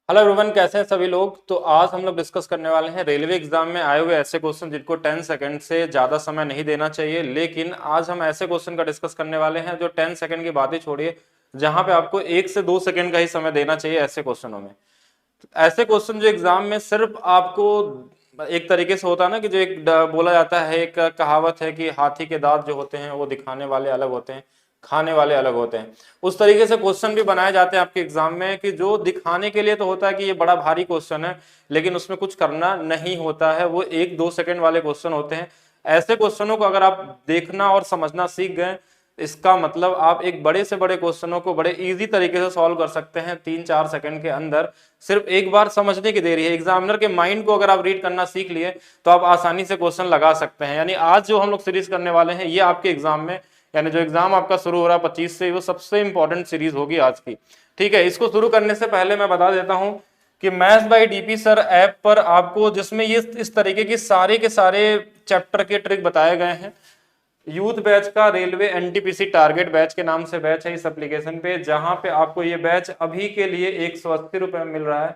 Hello everyone, कैसे हैं सभी लोग। तो आज हम लोग डिस्कस करने वाले हैं रेलवे एग्जाम में आए हुए ऐसे क्वेश्चन जिनको 10 सेकंड से ज़्यादा समय नहीं देना चाहिए। लेकिन आज हम ऐसे क्वेश्चन का डिस्कस करने वाले हैं जो 10 सेकंड की बातें छोड़िए, जहां पे आपको 1 से 2 सेकंड का ही समय देना चाहिए ऐसे क्वेश्चनों में। ऐसे क्वेश्चन जो एग्जाम में सिर्फ आपको एक तरीके से होता है ना कि जो एक बोला जाता है, एक कहावत है कि हाथी के दांत जो होते हैं वो दिखाने वाले अलग होते हैं, खाने वाले अलग होते हैं। उस तरीके से क्वेश्चन भी बनाए जाते हैं आपके एग्जाम में कि जो दिखाने के लिए तो होता है कि ये बड़ा भारी क्वेश्चन है, लेकिन उसमें कुछ करना नहीं होता है। वो 1-2 सेकंड वाले क्वेश्चन होते हैं। ऐसे क्वेश्चनों को अगर आप देखना और समझना सीख गए, इसका मतलब आप एक बड़े से बड़े क्वेश्चनों को बड़े इजी तरीके से सॉल्व कर सकते हैं 3-4 सेकंड के अंदर। सिर्फ एक बार समझने की देरी है। एग्जामिनर के माइंड को अगर आप रीड करना सीख लिए तो आप आसानी से क्वेश्चन लगा सकते हैं। यानी आज जो हम लोग सीरीज करने वाले हैं ये आपके एग्जाम में, यानी जो एग्जाम आपका शुरू हो रहा है 25 से, वो सबसे इंपॉर्टेंट सीरीज होगी आज की। ठीक है, इसको शुरू करने से पहले मैं बता देता हूं कि maths by DP sir app पर आपको, जिसमें ये इस तरीके की सारे के सारे चैप्टर के ट्रिक बताए गए हैं। यूथ बैच का रेलवे एनटीपीसी टारगेट बैच के नाम से बैच है इस एप्लीकेशन पे, जहां पे आपको ये बैच अभी के लिए 180 रुपए में मिल रहा है।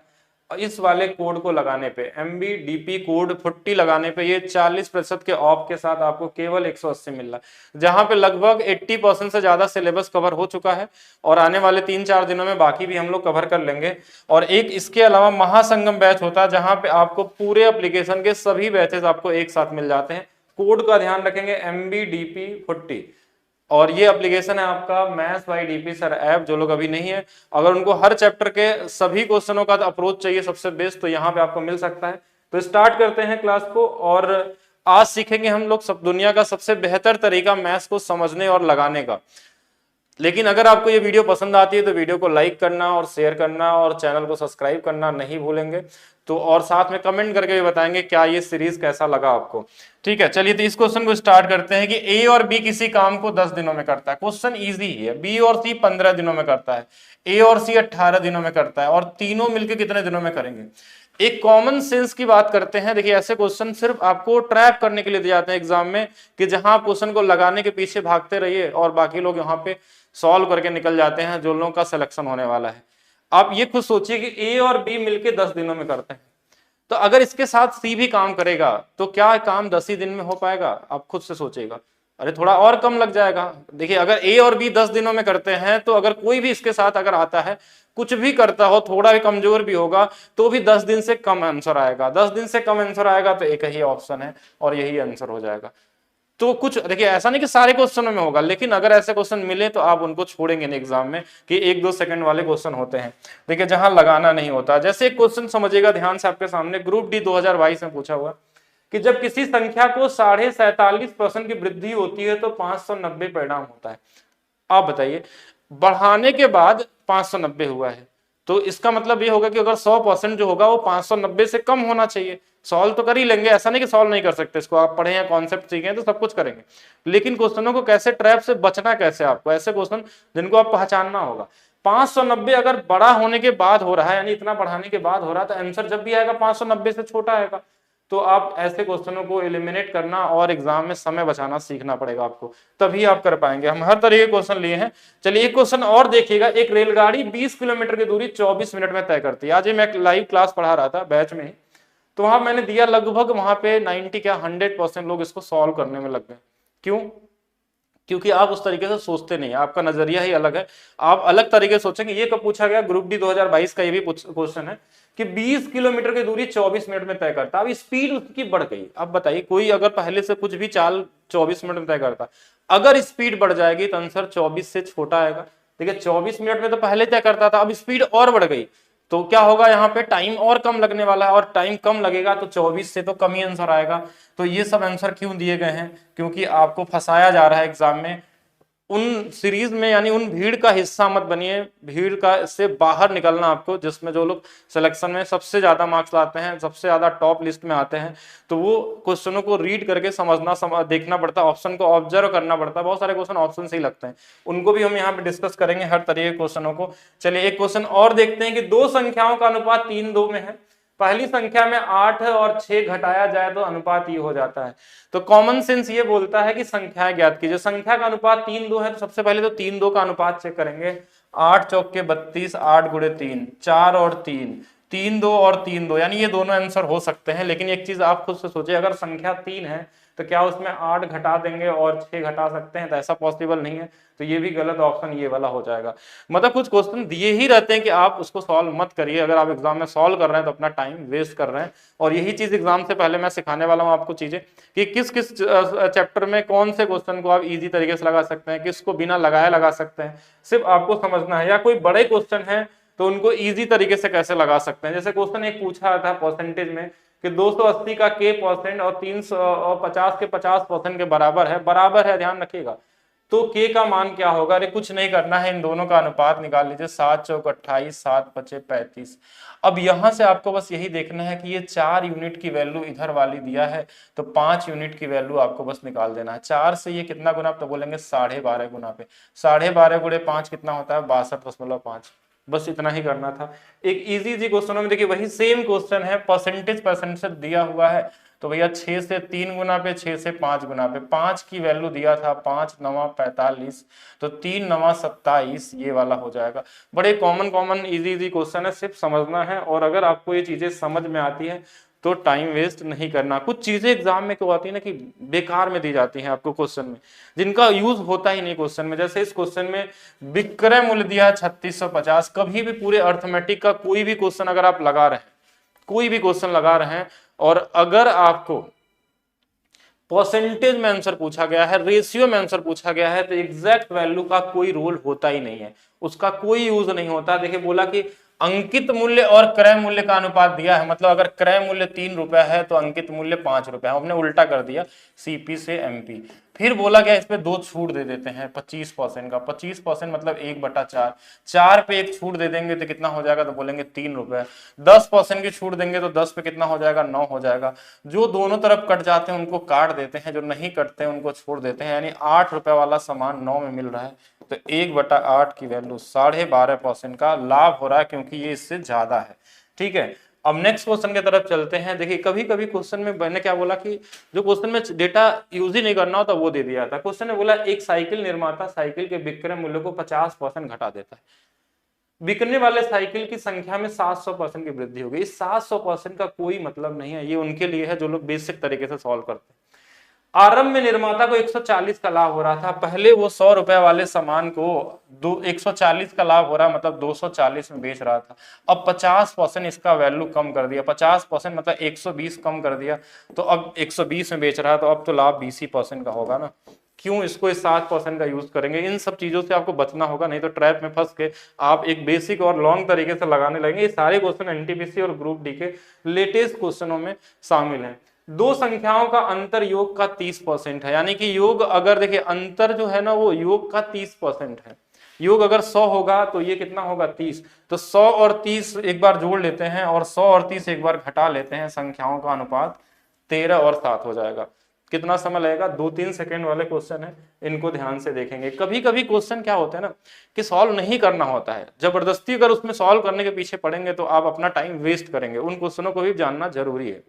और इस वाले कोड को लगाने पे, MBDP कोड 40 लगाने पे, ये 40% के ऑफ के साथ आपको केवल 180 मिल रहा है, जहां पे लगभग 80% से ज्यादा सिलेबस कवर हो चुका है। और आने वाले 3-4 दिनों में बाकी भी हम लोग कवर कर लेंगे। और एक इसके अलावा महासंगम बैच होता है, जहां पे आपको पूरे एप्लीकेशन के सभी बैचेस आपको एक साथ मिल जाते हैं। कोड का ध्यान रखेंगे, MBDP40। और ये एप्लीकेशन है आपका maths by DP sir app. जो लोग अभी नहीं है, अगर उनको हर चैप्टर के सभी क्वेश्चनों का अप्रोच चाहिए सबसे बेस्ट, तो यहाँ पे आपको मिल सकता है। तो स्टार्ट करते हैं क्लास को। और आज सीखेंगे हम लोग सब दुनिया का सबसे बेहतर तरीका मैथ्स को समझने और लगाने का। लेकिन अगर आपको ये वीडियो पसंद आती है तो वीडियो को लाइक करना और शेयर करना और चैनल को सब्सक्राइब करना नहीं भूलेंगे। तो और साथ में कमेंट करके भी बताएंगे क्या ये सीरीज कैसा लगा आपको। ठीक है, चलिए तो इस क्वेश्चन को स्टार्ट करते हैं कि ए और बी किसी काम को 10 दिनों में करता है। क्वेश्चन इजी है। बी और सी 15 दिनों में करता है, ए और सी 18 दिनों में करता है, और तीनों मिलकर कितने दिनों में करेंगे। एक कॉमन सेंस की बात करते हैं। देखिए, ऐसे क्वेश्चन सिर्फ आपको ट्रैप करने के लिए दिए जाते हैं एग्जाम में, कि जहां आप क्वेश्चन को लगाने के पीछे भागते रहिए और बाकी लोग यहाँ पे सॉल्व करके निकल जाते हैं, जो लोगों का सिलेक्शन होने वाला है। आप ये खुद सोचिए कि ए और बी मिलके 10 दिनों में करते हैं, तो अगर इसके साथ सी भी काम करेगा तो क्या काम 10 ही दिन में हो पाएगा। आप खुद से सोचिएगा, अरे थोड़ा और कम लग जाएगा। देखिए, अगर ए और बी 10 दिनों में करते हैं, तो अगर कोई भी इसके साथ अगर आता है, कुछ भी करता हो, थोड़ा भी कमजोर भी होगा, तो भी 10 दिन से कम आंसर आएगा। 10 दिन से कम आंसर आएगा तो एक ही ऑप्शन है और यही आंसर हो जाएगा। तो कुछ देखिए, ऐसा नहीं कि सारे क्वेश्चनों में होगा, लेकिन अगर ऐसे क्वेश्चन मिले तो आप उनको छोड़ेंगे नहीं एग्जाम में, कि 1-2 सेकंड वाले क्वेश्चन होते हैं। देखिए, जहां लगाना नहीं होता। जैसे एक क्वेश्चन समझिएगा ध्यान से, आपके सामने ग्रुप डी 2022 में पूछा हुआ कि जब किसी संख्या को 47.5% की वृद्धि होती है तो 590 परिणाम होता है। आप बताइए, बढ़ाने के बाद 590 हुआ है, तो इसका मतलब ये होगा कि अगर 100% जो होगा वो 590 से कम होना चाहिए। सॉल्व तो कर ही लेंगे, ऐसा नहीं कि सॉल्व नहीं कर सकते। इसको आप पढ़े हैं, कॉन्सेप्ट सीखे हैं, तो सब कुछ करेंगे। लेकिन क्वेश्चनों को कैसे, ट्रैप से बचना कैसे, आपको ऐसे क्वेश्चन जिनको आप पहचानना होगा। 590 अगर बड़ा होने के बाद हो रहा है, यानी इतना बढ़ाने के बाद हो रहा है, तो आंसर जब भी आएगा 590 से छोटा आएगा। तो आप ऐसे क्वेश्चनों को एलिमिनेट करना और एग्जाम में समय बचाना सीखना पड़ेगा आपको, तभी आप कर पाएंगे। हम हर तरह के क्वेश्चन लिए हैं। चलिए एक क्वेश्चन और देखिएगा। एक रेलगाड़ी 20 किलोमीटर की दूरी 24 मिनट में तय करती है। आज ही मैं लाइव क्लास पढ़ा रहा था बैच में ही, तो वहां मैंने दिया, लगभग वहां पे 90 क्या 100% लोग इसको सॉल्व करने में लग गए। क्यों? क्योंकि आप उस तरीके से सोचते नहीं, आपका नजरिया ही अलग है। आप अलग तरीके से सोचेंगे। ये कब पूछा गया? ग्रुप डी 2022 का ये भी क्वेश्चन है कि 20 किलोमीटर की दूरी 24 मिनट में तय करता। अब स्पीड उसकी बढ़ गई। अब बताइए, कोई अगर पहले से कुछ भी चाल 24 मिनट में तय करता, अगर स्पीड बढ़ जाएगी तो आंसर 24 से छोटा आएगा। देखिए, 24 मिनट में तो पहले तय करता था, अब स्पीड और बढ़ गई, तो क्या होगा, यहाँ पे टाइम और कम लगने वाला है। और टाइम कम लगेगा तो 24 से तो कम ही आंसर आएगा। तो ये सब आंसर क्यों दिए गए हैं? क्योंकि आपको फंसाया जा रहा है एग्जाम में। उन सीरीज में, यानी उन भीड़ का हिस्सा मत बनिए। भीड़ का से बाहर निकलना आपको, जिसमें जो लोग सिलेक्शन में सबसे ज्यादा मार्क्स लाते हैं, सबसे ज्यादा टॉप लिस्ट में आते हैं, तो वो क्वेश्चनों को रीड करके समझना देखना पड़ता है, ऑप्शन को ऑब्जर्व करना पड़ता है। बहुत सारे क्वेश्चन ऑप्शन से ही लगते हैं, उनको भी हम यहाँ पे डिस्कस करेंगे, हर तरह के क्वेश्चनों को। चलिए एक क्वेश्चन और देखते हैं कि दो संख्याओं का अनुपात 3-2 में है। पहली संख्या में 8 और 6 घटाया जाए तो अनुपात ये हो जाता है। तो कॉमन सेंस ये बोलता है कि संख्या ज्ञात कीजिए। संख्या का अनुपात 3-2 है, तो सबसे पहले तो 3-2 का अनुपात चेक करेंगे। 8 चौके 32, 8 गुणे 3, 4 और 3, 3 2 और 3 2, यानी ये दोनों आंसर हो सकते हैं। लेकिन एक चीज आप खुद से सोचिए, अगर संख्या 3 है तो क्या उसमें 8 घटा देंगे और 6 घटा सकते हैं? तो ऐसा पॉसिबल नहीं है, तो ये भी गलत ऑप्शन ये वाला हो जाएगा। मतलब कुछ क्वेश्चन दिए ही रहते हैं कि आप उसको सॉल्व मत करिए, अगर आप एग्जाम में सॉल्व कर रहे हैं तो अपना टाइम वेस्ट कर रहे हैं। और यही चीज एग्जाम से पहले मैं सिखाने वाला हूं आपको चीजें, कि किस किस चैप्टर में कौन से क्वेश्चन को आप इजी तरीके से लगा सकते हैं, किसको बिना लगाए लगा सकते हैं, सिर्फ आपको समझना है। या कोई बड़े क्वेश्चन है तो उनको इजी तरीके से कैसे लगा सकते हैं। जैसे क्वेश्चन एक पूछा था परसेंटेज में कि 280 का k% और 350 के 50% के बराबर है, ध्यान रखिएगा। तो k का मान क्या होगा? अरे कुछ नहीं करना है, इन दोनों का अनुपात निकाल लीजिए, 7 चौक 28, 7 पचे 35। अब यहां से आपको बस यही देखना है कि ये 4 यूनिट की वैल्यू इधर वाली दिया है, तो 5 यूनिट की वैल्यू आपको बस निकाल देना है। 4 से ये कितना गुना, तो बोलेंगे 12.5 गुना पे, 12.5 गुणे 5 कितना होता है? 62.5। बस इतना ही करना था। एक इजी क्वेश्चनों में देखिए वही सेम क्वेश्चन है, परसेंटेज दिया हुआ है, तो भैया 6 से 3 गुना पे, 6 से 5 गुना पे, 5 की वैल्यू दिया था, 5 9 45, तो 3 9 27, ये वाला हो जाएगा। बड़े कॉमन इजी क्वेश्चन है, सिर्फ समझना है। और अगर आपको ये चीजें समझ में आती है तो टाइम वेस्ट नहीं करना। कुछ चीजें एग्जाम में क्यों आती है ना कि बेकार में दी जाती हैं आपको क्वेश्चन में, जिनका यूज होता ही नहीं क्वेश्चन में। जैसे इस क्वेश्चन में विक्रय मूल्य दिया है 3650। कभी भी पूरे अर्थमेटिक का कोई भी क्वेश्चन अगर आप लगा रहे हैं, कोई भी क्वेश्चन लगा रहे हैं, और अगर आपको परसेंटेज में आंसर पूछा गया है, रेशियो में आंसर पूछा गया है, तो एग्जैक्ट वैल्यू का कोई रोल होता ही नहीं है, उसका कोई यूज नहीं होता। देखिए बोला कि अंकित मूल्य और क्रय मूल्य का अनुपात दिया है, मतलब अगर क्रय मूल्य 3 रुपया है तो अंकित मूल्य 5 रुपया है, हमने उल्टा कर दिया सीपी से एमपी। फिर बोला गया इस पे 2 छूट दे देते हैं 25% का, 25% मतलब 1/4, 4 पे 1 छूट दे देंगे तो कितना हो जाएगा? तो बोलेंगे 3 रुपए। 10% की छूट देंगे तो 10 पे कितना हो जाएगा? 9 हो जाएगा। जो दोनों तरफ कट जाते हैं उनको काट देते हैं, जो नहीं कटते हैं उनको छोड़ देते हैं, यानी 8 रुपए वाला सामान 9 में मिल रहा है, तो 1/8 की वैल्यू 12.5% का लाभ हो रहा है, क्योंकि ये इससे ज्यादा है। ठीक है, अब नेक्स्ट क्वेश्चन की तरफ चलते हैं। देखिए कभी कभी क्वेश्चन में मैंने क्या बोला कि जो क्वेश्चन में डेटा यूज ही नहीं करना होता वो दे दिया था। क्वेश्चन ने बोला एक साइकिल निर्माता साइकिल के विक्रय मूल्य को 50% घटा देता है, बिकने वाले साइकिल की संख्या में 700% की वृद्धि होगी। इस 700% का कोई मतलब नहीं है, ये उनके लिए है जो लोग बेसिक तरीके से सॉल्व करते हैं। आरंभ में निर्माता को 140 का लाभ हो रहा था, पहले वो 100 रुपए वाले सामान को 140 का लाभ हो रहा है, मतलब 240 में बेच रहा था। अब 50% इसका वैल्यू कम कर दिया, 50% मतलब 120 कम कर दिया, तो अब 120 में बेच रहा है, तो अब तो लाभ 20% का होगा ना। क्यों इसको इस 7% का यूज करेंगे? इन सब चीजों से आपको बचना होगा, नहीं तो ट्रैप में फंस के आप एक बेसिक और लॉन्ग तरीके से लगाने लगेंगे। ये सारे क्वेश्चन एनटीपीसी और ग्रुप डी के लेटेस्ट क्वेश्चनों में शामिल हैं। दो संख्याओं का अंतर योग का 30% है, यानी कि योग अगर देखिए अंतर जो है ना वो योग का 30% है। योग अगर 100 होगा तो ये कितना होगा? 30। तो 100 और 30 एक बार जोड़ लेते हैं और 100 और 30 एक बार घटा लेते हैं, संख्याओं का अनुपात 13 और 7 हो जाएगा। कितना समय लगेगा? 2-3 सेकंड वाले क्वेश्चन है, इनको ध्यान से देखेंगे। कभी कभी क्वेश्चन क्या होता है ना कि सॉल्व नहीं करना होता है, जबरदस्ती अगर उसमें सॉल्व करने के पीछे पड़ेंगे तो आप अपना टाइम वेस्ट करेंगे। उन क्वेश्चनों को भी जानना जरूरी है,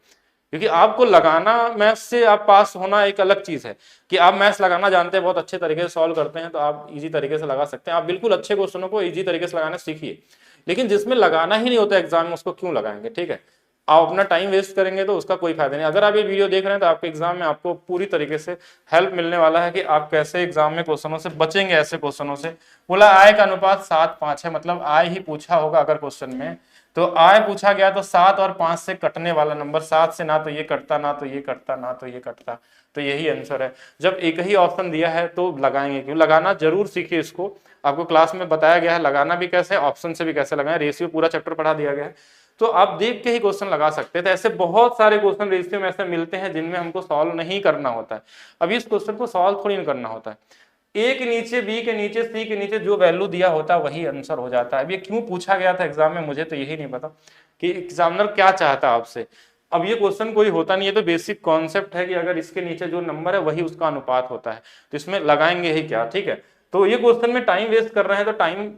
क्योंकि आपको लगाना, मैथ्स से आप पास होना एक अलग चीज है। कि आप मैथ्स लगाना जानते हैं, बहुत अच्छे तरीके से सॉल्व करते हैं, तो आप इजी तरीके से लगा सकते हैं। आप बिल्कुल अच्छे क्वेश्चनों को इजी तरीके से लगाना सीखिए, लेकिन जिसमें लगाना ही नहीं होता एग्जाम में उसको क्यों लगाएंगे? ठीक है, आप अपना टाइम वेस्ट करेंगे तो उसका कोई फायदा नहीं। अगर आप ये वीडियो देख रहे हैं तो आपके एग्जाम में आपको पूरी तरीके से हेल्प मिलने वाला है कि आप कैसे एग्जाम में क्वेश्चनों से बचेंगे। ऐसे क्वेश्चनों से बोला आय का अनुपात 7:5 है, मतलब आय ही पूछा होगा अगर क्वेश्चन में, तो आय पूछा गया तो 7 और 5 से कटने वाला नंबर, 7 से ना तो ये कटता ना तो ये कटता ना तो ये कटता, तो यही आंसर है। जब एक ही ऑप्शन दिया है तो लगाएंगे क्यों? लगाना जरूर सीखिए इसको, आपको क्लास में बताया गया है लगाना भी कैसे, ऑप्शन से भी कैसे लगाएं, रेशियो पूरा चैप्टर पढ़ा दिया गया है, तो आप देख के ही क्वेश्चन लगा सकते हैं। तो ऐसे बहुत सारे क्वेश्चन रेशियो में ऐसे मिलते हैं जिनमें हमको सॉल्व नहीं करना होता है। अब इस क्वेश्चन को सॉल्व थोड़ी नहीं करना होता है, ए के नीचे, बी के नीचे, सी के नीचे जो वैल्यू दिया होता है वही आंसर हो जाता है। अब ये क्यों पूछा गया था एग्जाम में, मुझे तो यही नहीं पता कि एग्जामिनर क्या चाहता है आपसे। अब ये क्वेश्चन कोई होता नहीं है, तो बेसिक कॉन्सेप्ट है कि अगर इसके नीचे जो नंबर है वही उसका अनुपात होता है, तो इसमें लगाएंगे ही क्या। ठीक है, तो ये क्वेश्चन में टाइम वेस्ट कर रहे हैं तो टाइम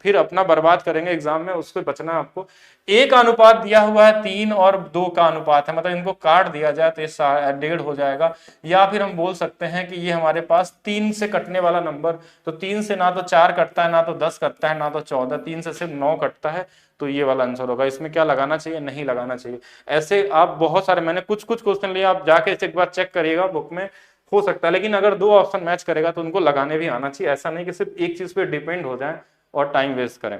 फिर अपना बर्बाद करेंगे एग्जाम में, उसको बचना है आपको। ए का अनुपात दिया हुआ है 3 और 2 का अनुपात है, मतलब इनको काट दिया जाए तो ये 1.5 हो जाएगा। या फिर हम बोल सकते हैं कि ये हमारे पास 3 से कटने वाला नंबर, तो 3 से ना तो 4 कटता है, ना तो 10 कटता है, ना तो 14, 3 से सिर्फ 9 कटता है, तो ये वाला आंसर होगा। इसमें क्या लगाना चाहिए, नहीं लगाना चाहिए। ऐसे आप बहुत सारे, मैंने कुछ कुछ क्वेश्चन लिए, आप जाके एक बार चेक करिएगा बुक में, हो सकता है। लेकिन अगर दो ऑप्शन मैच करेगा तो उनको लगाने भी आना चाहिए, ऐसा नहीं कि सिर्फ एक चीज पे डिपेंड हो जाए और टाइम वेस्ट करें।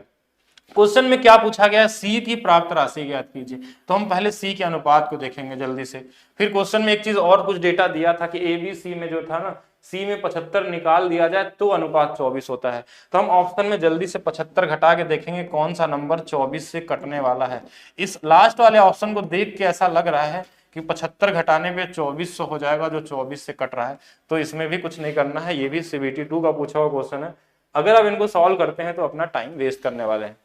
क्वेश्चन में क्या पूछा गया है, सी की प्राप्त राशि ज्ञात कीजिए। तो हम पहले सी के अनुपात को देखेंगे जल्दी से। फिर क्वेश्चन में एक चीज और कुछ डेटा दिया था कि ए बी सी में जो था ना, सी में 75 निकाल दिया जाए तो अनुपात 24 होता है। तो हम ऑप्शन में जल्दी से 75 घटा के देखेंगे कौन सा नंबर 24 से कटने वाला है। इस लास्ट वाले ऑप्शन को देख के ऐसा लग रहा है कि 75 घटाने पे 2400 हो जाएगा, जो 24 से कट रहा है। तो इसमें भी कुछ नहीं करना है, ये भी CBT 2 का पूछा हुआ क्वेश्चन है। अगर आप इनको सॉल्व करते हैं तो अपना टाइम वेस्ट करने वाले हैं।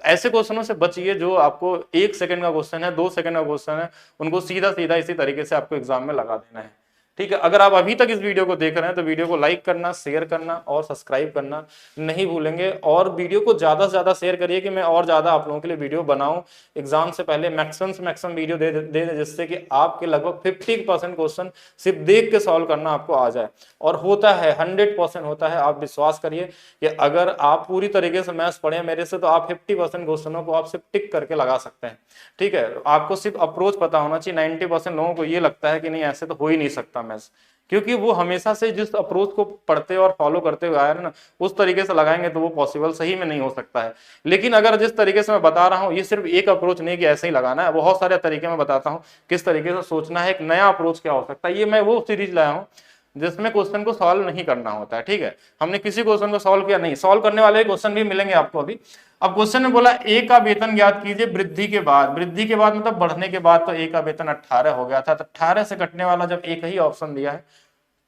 ऐसे क्वेश्चनों से बचिए जो आपको 1 सेकंड का क्वेश्चन है, 2 सेकंड का क्वेश्चन है, उनको सीधा सीधा इसी तरीके से आपको एग्जाम में लगा देना है। ठीक है, अगर आप अभी तक इस वीडियो को देख रहे हैं तो वीडियो को लाइक करना, शेयर करना और सब्सक्राइब करना नहीं भूलेंगे। और वीडियो को ज्यादा से ज्यादा शेयर करिए कि मैं और ज्यादा आप लोगों के लिए वीडियो बनाऊं एग्जाम से पहले, मैक्सिमम से मैक्सिमम वीडियो दे दे जिससे कि आपके लगभग 50% क्वेश्चन सिर्फ देख के सॉल्व करना आपको आ जाए। और होता है, 100% होता है, आप विश्वास करिए कि अगर आप पूरी तरीके से मैथ्स पढ़े मेरे से तो आप 50% क्वेश्चनों को आप सिर्फ टिक करके लगा सकते हैं। ठीक है, आपको सिर्फ अप्रोच पता होना चाहिए। 90% लोगों को ये लगता है कि नहीं ऐसे तो हो ही नहीं सकता मैथ्स, क्योंकि वो हमेशा से जिस अप्रोच को पढ़ते और फॉलो करते हुए आए ना, उस तरीके से लगाएंगे तो वो पॉसिबल सही में नहीं हो सकता है। लेकिन अगर जिस तरीके से मैं बता रहा हूँ, ये सिर्फ एक अप्रोच नहीं कि ऐसे ही लगाना है, बहुत सारे तरीके मैं बताता हूँ किस तरीके से सोचना है, एक नया अप्रोच क्या हो सकता है। ये मैं वो सीरीज लाया हूँ जिसमें क्वेश्चन को सॉल्व नहीं करना होता है। ठीक है, हमने किसी क्वेश्चन को सॉल्व किया नहीं, सॉल्व करने वाले क्वेश्चन भी मिलेंगे आपको अभी। अब क्वेश्चन में बोला ए का वेतन ज्ञात कीजिए वृद्धि के बाद। वृद्धि के बाद मतलब बढ़ने के बाद, तो ए का वेतन 18 हो गया था, तो 18 से कटने वाला जब एक ही ऑप्शन दिया है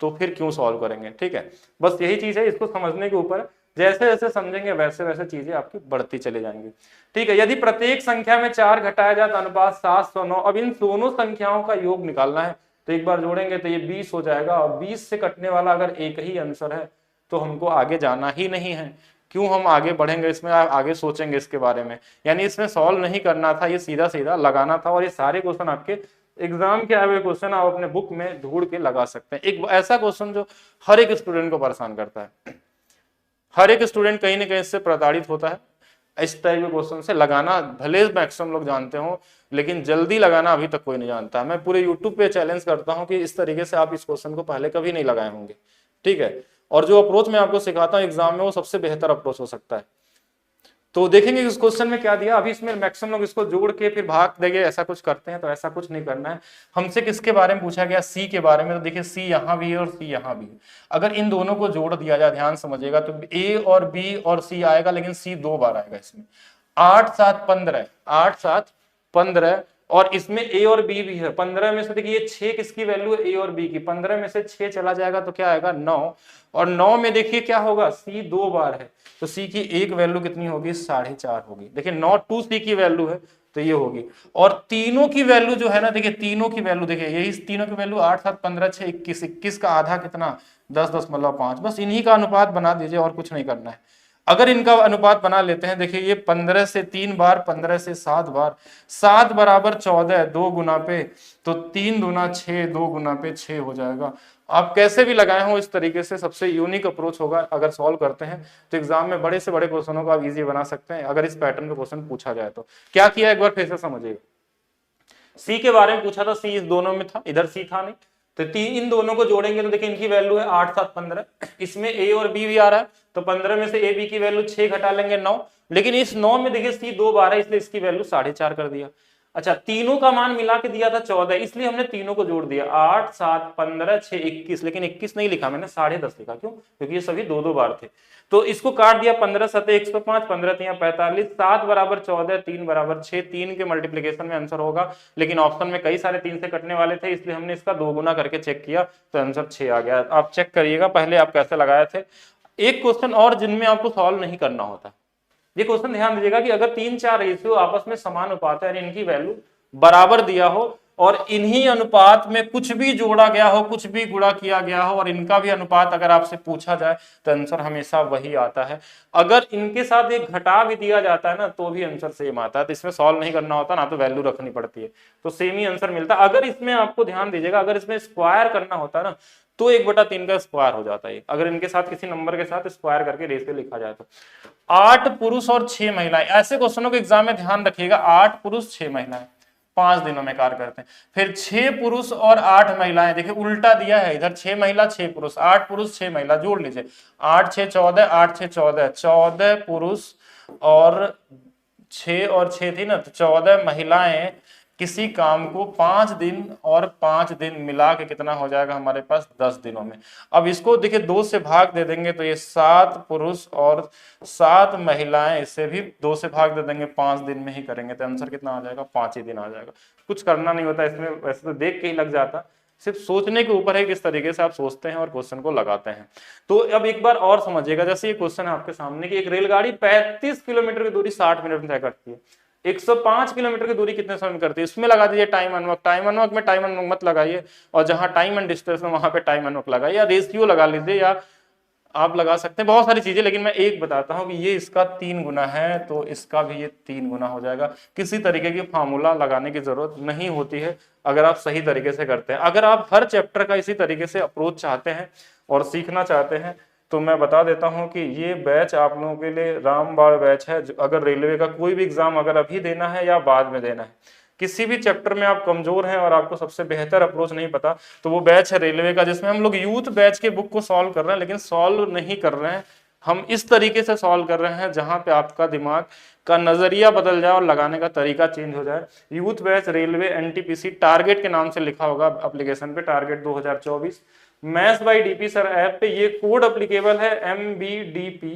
तो फिर क्यों सॉल्व करेंगे। ठीक है, बस यही चीज है, इसको समझने के ऊपर जैसे जैसे समझेंगे वैसे वैसे चीजें आपकी बढ़ती चली जाएंगी। ठीक है, यदि प्रत्येक संख्या में 4 घटाया जाए तो अनुपात 709। अब इन दोनों संख्याओं का योग निकालना है, तो एक बार जोड़ेंगे तो ये 20 हो जाएगा। और 20 से कटने वाला अगर एक ही आंसर है तो हमको आगे जाना ही नहीं है। क्यों हम आगे बढ़ेंगे इसमें, आगे सोचेंगे इसके बारे में। यानी इसमें सॉल्व नहीं करना था, ये सीधा सीधा लगाना था। और ये सारे क्वेश्चन आपके एग्जाम के आए हुए क्वेश्चन आप अपने बुक में ढूंढ के लगा सकते हैं। एक ऐसा क्वेश्चन जो हर एक स्टूडेंट को परेशान करता है, हर एक स्टूडेंट कहीं ना कहीं इससे प्रताड़ित होता है। इस टाइप के क्वेश्चन से लगाना भले मैक्सिमम लोग जानते हो, लेकिन जल्दी लगाना अभी तक कोई नहीं जानता। मैं पूरे यूट्यूब पे चैलेंज करता हूं कि इस तरीके से आप इस क्वेश्चन को पहले कभी नहीं लगाए होंगे। ठीक है, और जो अप्रोच मैं आपको सिखाता हूं एग्जाम में वो सबसे बेहतर अप्रोच हो सकता है। तो देखेंगे इस क्वेश्चन में क्या दिया। अभी इसमें मैक्सिमम लोग इसको जोड़ के फिर भाग देंगे, ऐसा कुछ करते हैं, तो ऐसा कुछ नहीं करना है। हमसे किसके बारे में पूछा गया, सी के बारे में। तो देखिए सी यहाँ भी है और सी यहाँ भी है। अगर इन दोनों को जोड़ दिया जाए, ध्यान समझिएगा, तो ए और बी और सी आएगा, लेकिन सी 2 बार आएगा इसमें। 8 7 15, 8 7 15, और इसमें ए और बी भी है। 15 में से देखिए 6 किसकी वैल्यू है, ए और बी की। 15 में से 6 चला जाएगा तो क्या आएगा, 9। और 9 में देखिए क्या होगा, सी 2 बार है, तो सी की एक वैल्यू कितनी होगी, 4.5 होगी। देखिए 9 2 सी की वैल्यू है तो ये होगी। और तीनों की वैल्यू जो है ना, देखिए तीनों की वैल्यू देखिए, यही तीनों की वैल्यू 8 7 15 6 21। 21 का आधा कितना, 10.5। बस इन्हीं का अनुपात बना दीजिए और कुछ नहीं करना है। अगर इनका अनुपात बना लेते हैं, देखिए ये 15 से 3 बार, 15 से 7 बार, 7 बराबर 14, 2 गुना पे, तो 3 दूना 6, 2 गुना पे 6 हो जाएगा। आप कैसे भी लगाए हो इस तरीके से सबसे यूनिक अप्रोच होगा। अगर सॉल्व करते हैं तो एग्जाम में बड़े से बड़े क्वेश्चनों को आप इजी बना सकते हैं, अगर इस पैटर्न में क्वेश्चन पूछा जाए तो। क्या किया एक बार फिर से समझिएगा। सी के बारे में पूछा था, सी इस दोनों में था, इधर सी था नहीं, तो इन दोनों को जोड़ेंगे तो देखिए इनकी वैल्यू है 8 7 15। इसमें ए और बी भी आ रहा है, तो 15 में से ए बी की वैल्यू 6 घटा लेंगे 9। लेकिन इस 9 में देखिए सी 2 बार है, इसलिए इसकी वैल्यू 4.5 कर दिया। अच्छा, तीनों का मान मिला के दिया था 14, इसलिए हमने तीनों को जोड़ दिया। 8 7 15 6 21, लेकिन 21 नहीं लिखा मैंने, 10.5 लिखा। क्यों, क्योंकि ये सभी 2 2 बार थे। तो इसको काट दिया, 15 7 105, 15 3 45, 7 बराबर 14, 3 बराबर 6। 3 के मल्टीप्लीकेशन में आंसर होगा, लेकिन ऑप्शन में कई सारे 3 से कटने वाले थे, इसलिए हमने इसका 2 गुना करके चेक किया तो आंसर 6 आ गया। आप चेक करिएगा पहले आप कैसे लगाए थे। एक क्वेश्चन और जिनमें आपको सॉल्व नहीं करना होता, ये क्वेश्चन ध्यान दीजिएगा कि अगर 3 4 रेशियो आपस में समान अनुपात है, यानी इनकी वैल्यू बराबर दिया हो और इन्हीं अनुपात में कुछ भी जोड़ा गया हो, कुछ भी गुणा किया गया हो, और इनका भी अनुपात अगर आपसे पूछा जाए तो आंसर हमेशा वही आता है। अगर इनके साथ एक घटा भी दिया जाता है ना तो भी आंसर सेम आता है। तो इसमें सॉल्व नहीं करना होता, ना तो वैल्यू रखनी पड़ती है, तो सेम ही आंसर मिलता है। अगर इसमें आपको ध्यान दीजिएगा, अगर इसमें स्क्वायर करना होता है ना तो 1/3 का स्क्वायर हो जाता है, अगर इनके साथ किसी नंबर के साथ स्क्वायर करके रेशियो लिखा जाए तो। 8 पुरुष और 6 महिलाएं, ऐसे क्वेश्चनों को एग्जाम में ध्यान रखिएगा। 8 पुरुष 6 महिलाएं 5 दिनों में कार्य करते हैं। फिर 6 पुरुष और 8 महिलाएं, देखिए उल्टा दिया है, इधर 6 महिला 6 पुरुष, 8 पुरुष 6 महिला, जोड़ लीजिए 8 6 14, 8 6 14, 14 पुरुष और 6 और 6 थी ना, तो 14 महिलाएं किसी काम को 5 दिन और 5 दिन मिला के कितना हो जाएगा हमारे पास 10 दिनों में। अब इसको देखिए 2 से भाग दे देंगे तो ये 7 पुरुष और 7 महिलाएं, इससे भी 2 से भाग दे देंगे, 5 दिन में ही करेंगे तो आंसर कितना आ जाएगा, 5 ही दिन आ जाएगा। कुछ करना नहीं होता इसमें, वैसे तो देख के ही लग जाता, सिर्फ सोचने के ऊपर है किस तरीके से आप सोचते हैं और क्वेश्चन को लगाते हैं। तो अब एक बार और समझिएगा, जैसे ये क्वेश्चन है आपके सामने कि एक रेलगाड़ी 35 किलोमीटर की दूरी 60 मिनट में तय करती है, 105 किलोमीटर की दूरी कितने समय में करती है, इसमें लगा दीजिए time and work. Time and work में टाइम एंड वर्क मत लगाइए, और जहां टाइम एंड डिस्टेंस है वहां पे टाइम एंड वर्क लगाइए, या रेशियो लगा लीजिए, या आप लगा सकते हैं बहुत सारी चीजें, लेकिन मैं एक बताता हूं कि ये इसका 3 गुना है तो इसका भी ये 3 गुना हो जाएगा। किसी तरीके की फार्मूला लगाने की जरूरत नहीं होती है अगर आप सही तरीके से करते हैं। अगर आप हर चैप्टर का इसी तरीके से अप्रोच चाहते हैं और सीखना चाहते हैं तो मैं बता देता हूं कि ये बैच आप लोगों के लिए रामबाण बैच है। अगर रेलवे का कोई भी एग्जाम अगर अभी देना है या बाद में देना है, किसी भी चैप्टर में आप कमजोर हैं और आपको सबसे बेहतर अप्रोच नहीं पता, तो वो बैच है रेलवे का, जिसमें हम लोग यूथ बैच के बुक को सॉल्व कर रहे हैं, लेकिन सॉल्व नहीं कर रहे हैं, हम इस तरीके से सॉल्व कर रहे हैं जहां पे आपका दिमाग का नजरिया बदल जाए और लगाने का तरीका चेंज हो जाए। Youth batch railway NTPC target के नाम से लिखा होगा एप्लीकेशन पे, target 2024 maths by DP sir app पे। ये कोड अप्लीकेबल है MBDP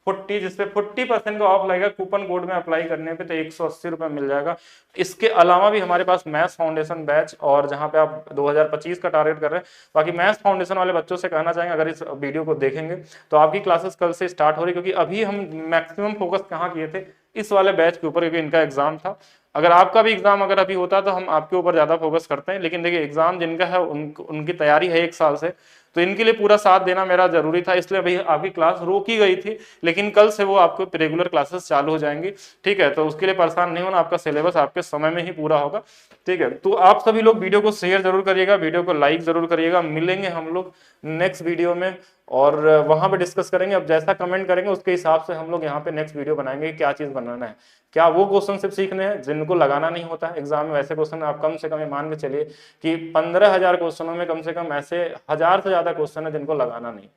40, जिसपे 40% का ऑफ लगेगा कूपन कोड में अप्लाई करने पे, तो 180 रुपए मिल जाएगा। इसके अलावा भी हमारे पास मैथ्स फाउंडेशन बैच, और जहां पे आप 2025 का टारगेट कर रहे हैं। बाकी मैथ्स फाउंडेशन वाले बच्चों से कहना चाहेंगे अगर इस वीडियो को देखेंगे तो आपकी क्लासेस कल से स्टार्ट हो रही, क्योंकि अभी हम मैक्सिमम फोकस कहाँ किए थे, इस वाले बैच के ऊपर, क्योंकि इनका एग्जाम था। अगर आपका भी एग्जाम अगर अभी होता तो हम आपके ऊपर ज्यादा फोकस करते हैं, लेकिन देखिए एग्जाम जिनका है उनकी तैयारी है 1 साल से, तो इनके लिए पूरा साथ देना मेरा जरूरी था, इसलिए अभी आपकी क्लास रोकी गई थी, लेकिन कल से वो आपको रेगुलर क्लासेस चालू हो जाएंगी। ठीक है, तो उसके लिए परेशान नहीं होना, आपका सिलेबस आपके समय में ही पूरा होगा। ठीक है, तो आप सभी लोग वीडियो को शेयर जरूर करिएगा, वीडियो को लाइक जरूर करिएगा। मिलेंगे हम लोग नेक्स्ट वीडियो में और वहां पे डिस्कस करेंगे। अब जैसा कमेंट करेंगे उसके हिसाब से हम लोग यहाँ पे नेक्स्ट वीडियो बनाएंगे, क्या चीज बनाना है, क्या वो क्वेश्चन सिर्फ सीखने हैं जिनको लगाना नहीं होता है एग्जाम में। वैसे क्वेश्चन आप कम से कम मान के चलिए कि 15,000 क्वेश्चनों में कम से कम ऐसे 1000 से ज्यादा क्वेश्चन है जिनको लगाना नहीं।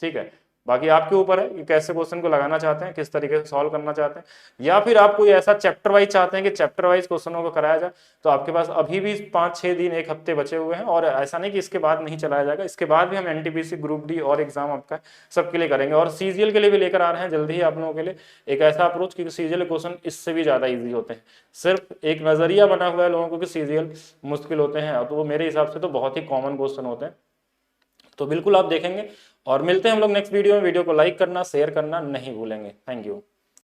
ठीक है, बाकी आपके ऊपर है कि कैसे क्वेश्चन को लगाना चाहते हैं, किस तरीके से सॉल्व करना चाहते हैं, या फिर आप कोई ऐसा चैप्टर वाइज चाहते हैं कि चैप्टर वाइज क्वेश्चनों को कराया जाए। तो आपके पास अभी भी 5-6 दिन 1 हफ्ते बचे हुए हैं, और ऐसा नहीं कि इसके बाद नहीं चलाया जाएगा, इसके बाद भी हम एनटीपीसी ग्रुप डी और एग्जाम आपका सबके लिए करेंगे, और सीजीएल के लिए भी लेकर आ रहे हैं जल्दी ही आप लोगों के लिए एक ऐसा अप्रोच कि सीजीएल क्वेश्चन इससे भी ज्यादा ईजी होते हैं। सिर्फ एक नजरिया बना हुआ है लोगों को कि सीजीएल मुश्किल होते हैं, तो वो मेरे हिसाब से तो बहुत ही कॉमन क्वेश्चन होते हैं। तो बिल्कुल आप देखेंगे, और मिलते हैं हम लोग नेक्स्ट वीडियो में। वीडियो को लाइक करना, शेयर करना नहीं भूलेंगे। Thank you.